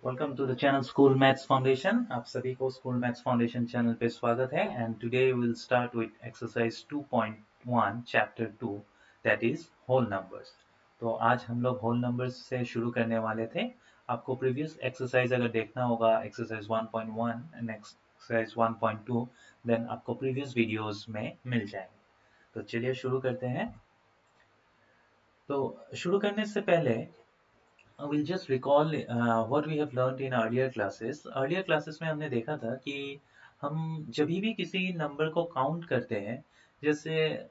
Welcome to the channel school maths foundation. आप सभी को स्कूल मैथ्स फाउंडेशन चैनल पे स्वागत है and today will start with exercise 2.1 chapter 2 that is whole numbers. तो आज हम लोग होल नंबर्स से शुरू करने वाले थे। आपको प्रीवियस एक्सरसाइज अगर देखना होगा एक्सरसाइज 1.1 एंड एक्सरसाइज 1.2 देन आपको प्रीवियस वीडियोस में मिल जाएंगे। तो चलिए शुरू करते हैं। तो शुरू करने से पहले we'll just recall what we have learned in earlier classes. Earlier classes में हमने देखा था कि हम जब भी किसी नंबर को काउंट करते हैं, जैसे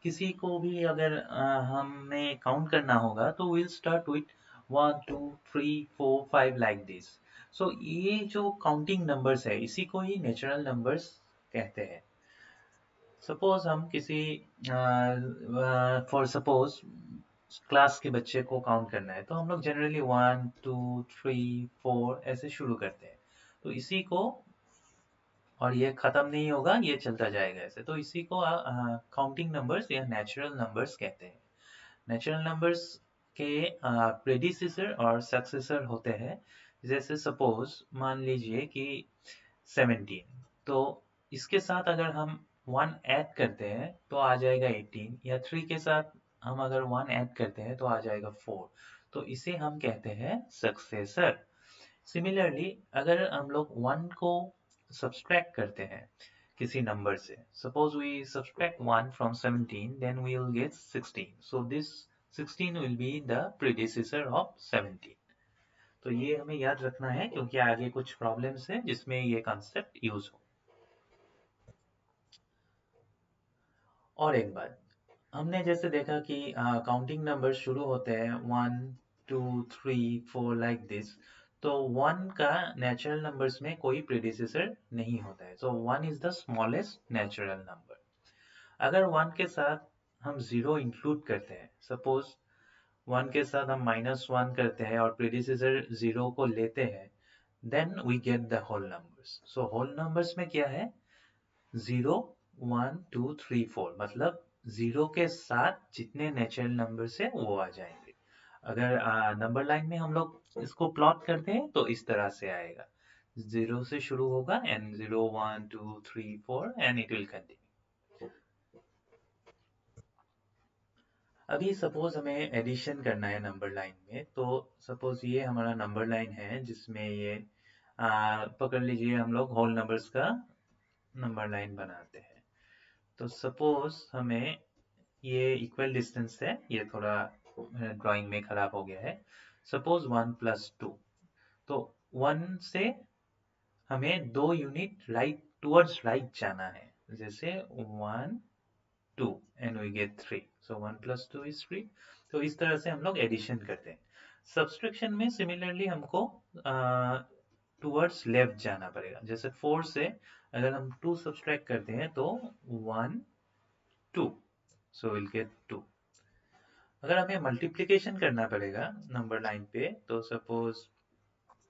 किसी को भी अगर हमें काउंट करना होगा तो we'll start with 1 2 3 4 5 like this. So ये जो काउंटिंग नंबर्स है इसी को ही नेचुरल नंबर्स कहते हैं। सपोज हम किसी फॉर सपोज क्लास के बच्चे को काउंट करना है तो हम लोग जनरली 1 2 3 4 ऐसे शुरू करते हैं। तो इसी को और ये खत्म नहीं होगा, ये चलता जाएगा ऐसे। तो इसी को काउंटिंग नंबर्स या नेचुरल नंबर्स कहते हैं। नेचुरल नंबर्स के प्रेडिसेसर और सक्सेसर होते हैं। जैसे सपोज मान लीजिए कि 17, तो इसके साथ अगर हम 1 ऐड करते हैं तो आ जाएगा 18, या 3 के साथ हम अगर 1 ऐड करते हैं तो आ जाएगा 4। तो इसे हम कहते हैं सक्सेसर। सिमिलरली अगर हम लोग 1 को सब्सट्रैक्ट करते हैं किसी नंबर से, suppose we subtract 1 from 17, then we will get 16. So this 16 will be the predecessor of 17. तो ये हमें याद रखना है क्योंकि आगे कुछ प्रॉब्लम्स है जिसमें ये कॉन्सेप्ट यूज हो। और एक बात, हमने जैसे देखा कि काउंटिंग नंबर शुरू होते हैं 1 2 3 4 लाइक दिस। तो 1 का नेचुरल नंबर्स में कोई प्रेडिसेसर नहीं होता है। सो 1 is the smallest natural number. अगर 1 के साथ हम 0 इंक्लूड करते हैं, सपोज 1 के साथ हम -1 करते हैं और प्रेडिसेसर 0 को लेते हैं, then we get the whole numbers. So whole numbers में क्या है, 0 1 2 3 4, मतलब 0 के साथ जितने नेचुरल नंबर्स है वो आ जाएंगे। अगर नंबर लाइन में हम लोग इसको प्लॉट करते हैं तो इस तरह से आएगा, 0 से शुरू होगा and 0 1 2 3 4 and it will continue. अभी सपोज हमें एडिशन करना है नंबर लाइन में, तो सपोज ये हमारा नंबर लाइन है जिसमें ये पकड़ लीजिए हम लोग होल नंबर्स का नंबर लाइन बनाते हैं। तो सपोज हमें ये इक्वल डिस्टेंस है, ये थोड़ा ड्राइंग में खराब हो गया है। सपोज 1 + 2, तो 1 से हमें 2 यूनिट राइट टुवर्ड्स राइट जाना है, जैसे 1 2 and we get 3। So 1 + 2 is 3। तो इस तरह से हम लोग एडिशन करते हैं। सब्सट्रैक्शन में सिमिलरली हमको टुवर्ड्स लेफ्ट जाना पड़ेगा। जैसे 4 से अगर हम 2 सब्सट्रैक्ट करते हैं तो 1 2, सो विल गेट 2। अगर हमें मल्टीप्लिकेशन करना पड़ेगा नंबर लाइन पे, तो सपोज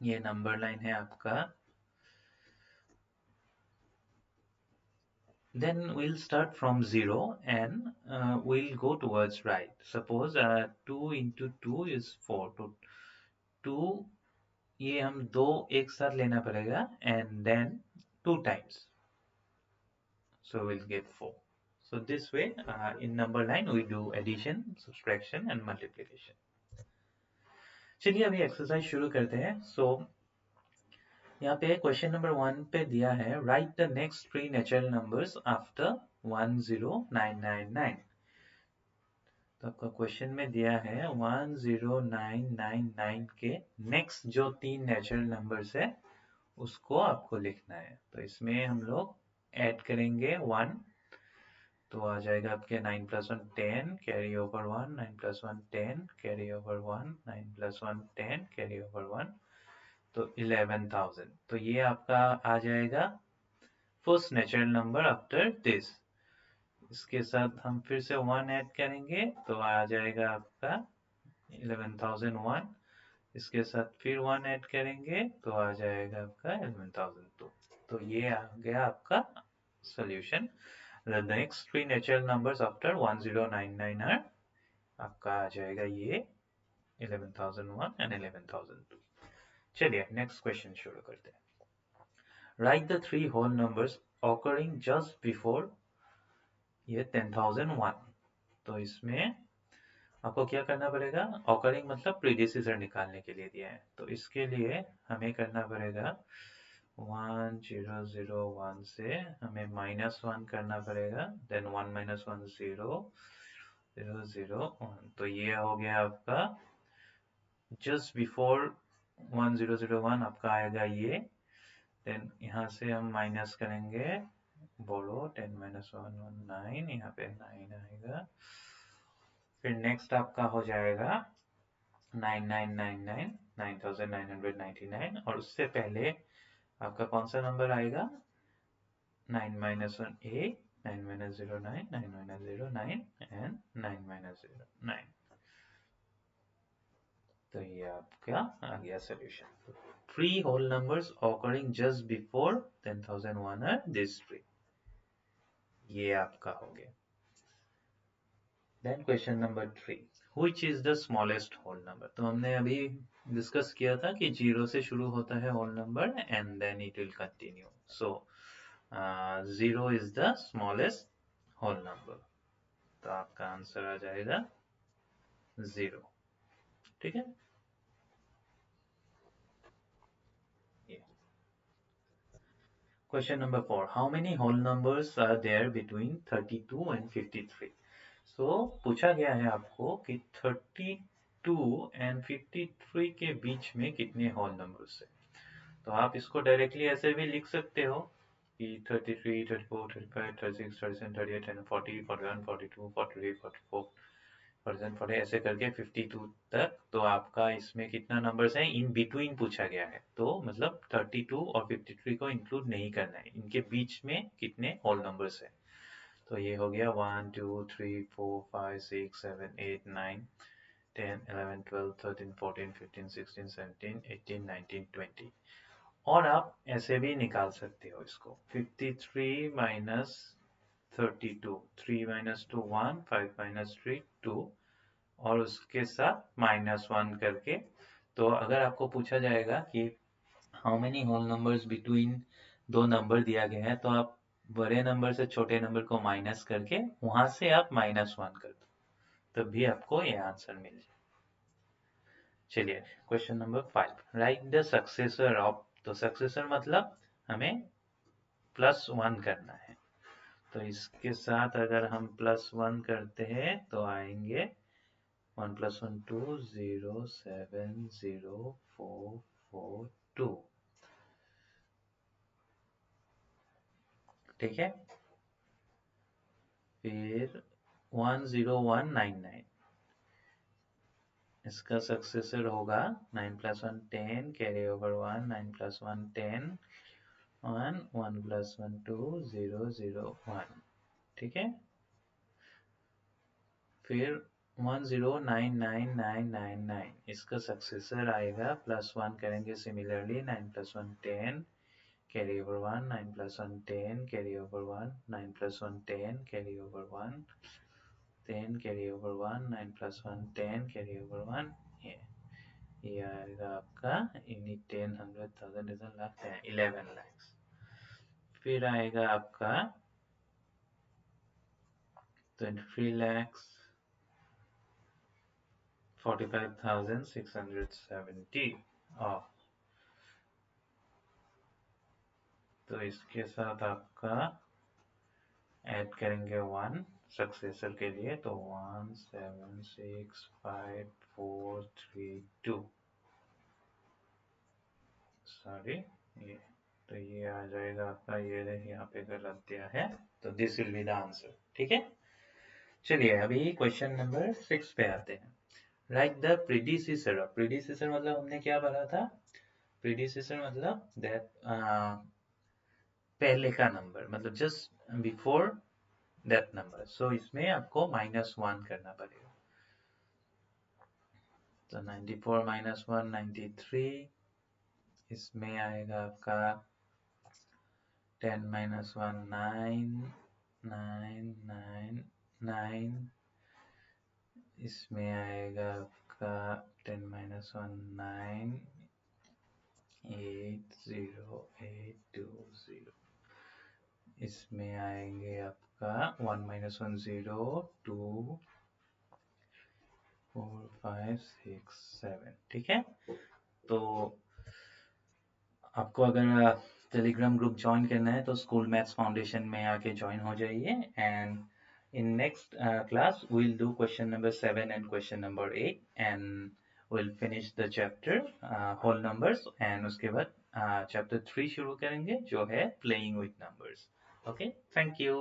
ये नंबर लाइन है आपका, then we'll start from 0 and we'll go towards right. Suppose 2 into 2 is 4, तो 2 ये हम दो एक साथ लेना पड़ेगा and then 2 times, so we'll get 4. So this way in number line we do addition, subtraction and multiplication. चलिए अभी एक्सरसाइज शुरू करते हैं। यहाँ पे क्वेश्चन नंबर 1 पे दिया है, right the next 3 natural numbers after 10999। तो आपका क्वेश्चन में दिया है 10999 के नेक्स्ट जो 3 नेचुरल नंबर्स है उसको आपको लिखना है। तो इसमें हम लोग ऐड करेंगे 1, तो आ जाएगा आपके 9 + 1 10 carry over 1, 9 + 1 10 carry over 1, 9 + 1 10 carry over 1, तो 11,000। तो ये आपका आ जाएगा first natural number after this. इसके साथ हम फिर से 1 ऐड करेंगे तो आ जाएगा आपका 11,001। इसके साथ फिर 1 ऐड करेंगे तो आ जाएगा आपका 11,002। तो ये आ गया आपका solution. The next 3 natural numbers after 1099 are, आपका आ जाएगा ये 11,001 एंड 11,002। चलिए नेक्स्ट क्वेश्चन शुरू करते हैं। Write the three whole numbers occurring just before ये 10,001। तो इसमें आपको क्या करना पड़ेगा, ऑकरिंग मतलब प्रीडिसेसर निकालने के लिए दिया है, तो इसके लिए हमें करना पड़ेगा 1001 से हमें -1 करना पड़ेगा, देन 1 - 1 0 0 0 1। तो ये हो गया आपका जस्ट बिफोर 1001 आपका आएगा ये, देन यहाँ से हम माइनस करेंगे, बोलो 10 - 1 1 9, यहाँ पे 9 आएगा। फिर नेक्स्ट आपका हो जाएगा 9999 9999 और उससे पहले आपका कौन सा नंबर आएगा, 9 - 1 8 9 - 0 9 9 - 0 9 एंड 9 - 0 9। तो ये आपका आ गया solution. Three whole numbers occurring just before 10,001 are this three, ये आपका हो गया। Then question number 3, which is the smallest whole number. तो हमने अभी डिस्कस किया था कि 0 से शुरू होता है whole number and then it will continue, so 0 is the smallest whole number, तो आपका आंसर आ जाएगा 0। ठीक है, question number 4, how many whole numbers are there between 32 and 53। So पूछा गया है आपको कि 32 एंड 53 के बीच में कितने होल नंबर्स है। तो आप इसको डायरेक्टली ऐसे भी लिख सकते हो कि 33 34 35 36 37 38 एंड 40 41 42 43 44 40 ऐसे करके 52 तक। तो आपका इसमें कितना नंबर्स है, इन बिटवीन पूछा गया है, तो मतलब 32 और 53 को इंक्लूड नहीं करना है, इनके बीच में कितने होल नंबर्स है। तो ये हो गया 1 2 3 4 5 6 7 8 9 10 11 12 13 14 15 16 17 18 19 20। और आप ऐसे भी निकाल सकते हो इसको, 53 माइनस 32, 3 माइनस 2 1, 5 माइनस 3 2 और उसके साथ -1 करके। तो अगर आपको पूछा जाएगा कि how many whole numbers between दो नंबर दिया गया है, तो आप बड़े नंबर से छोटे नंबर को माइनस करके वहां से आप -1 कर दो, तब भी आपको ये आंसर मिल जाए। चलिए question number 5, right the successor of. तो सक्सेसर मतलब हमें +1 करना है, तो इसके साथ अगर हम +1 करते हैं तो आएंगे 1 + 1 2 0 7 0 4 4 2। ठीक है, फिर 10199 इसका सक्सेसर होगा 9 + 1 10 कैरी ओवर 1 9 + 1 10 1 1 + 1 2 0 0 1। ठीक है, फिर 1099999 इसका सक्सेसर आएगा, +1 करेंगे similarly 9 + 1 10 carry over 1 9 + 1 10 carry over 1 9 + 1 10 carry over 1 10 carry over 1 9 + 1 10 carry over 1। ये आएगा आपका यूनिट 10 100 1000 लाख 11 lakhs। फिर आएगा आपका 23 lakhs 45,670 ऑफ। तो इसके साथ आपका ऐड करेंगे 1 सक्सेसर के लिए, तो 1 7 6 5 4 3 2 सॉरी ये, तो ये आ जाएगा आपका, ये यहाँ पे गलत दिया है, तो this will be the answer. ठीक है, चलिए अभी क्वेश्चन नंबर 6 पे आते हैं। Write the predecessor. प्रीडिसेसर मतलब हमने क्या पढ़ा था, प्रीडिसेसर मतलब दैट पहले का नंबर, मतलब जस्ट बिफोर दैट नंबर। सो इसमें आपको -1 करना पड़ेगा, तो 94 - 1 93, इसमें आएगा आपका 10 - 1 9 9 9 9, इसमें आएगा आपका 10 - 1 9 0820। इसमें आएंगे आपका 1 - 1 0 2 4 5 6 7। ठीक है, तो आपको अगर टेलीग्राम ग्रुप ज्वाइन करना है तो स्कूल मैथ्स फाउंडेशन में आके ज्वाइन हो जाइए। And in next class we'll do question number 7 and question number 8 and we'll finish the chapter whole numbers, and उसके बाद chapter 3 शुरू करेंगे जो है playing with numbers. Okay, thank you.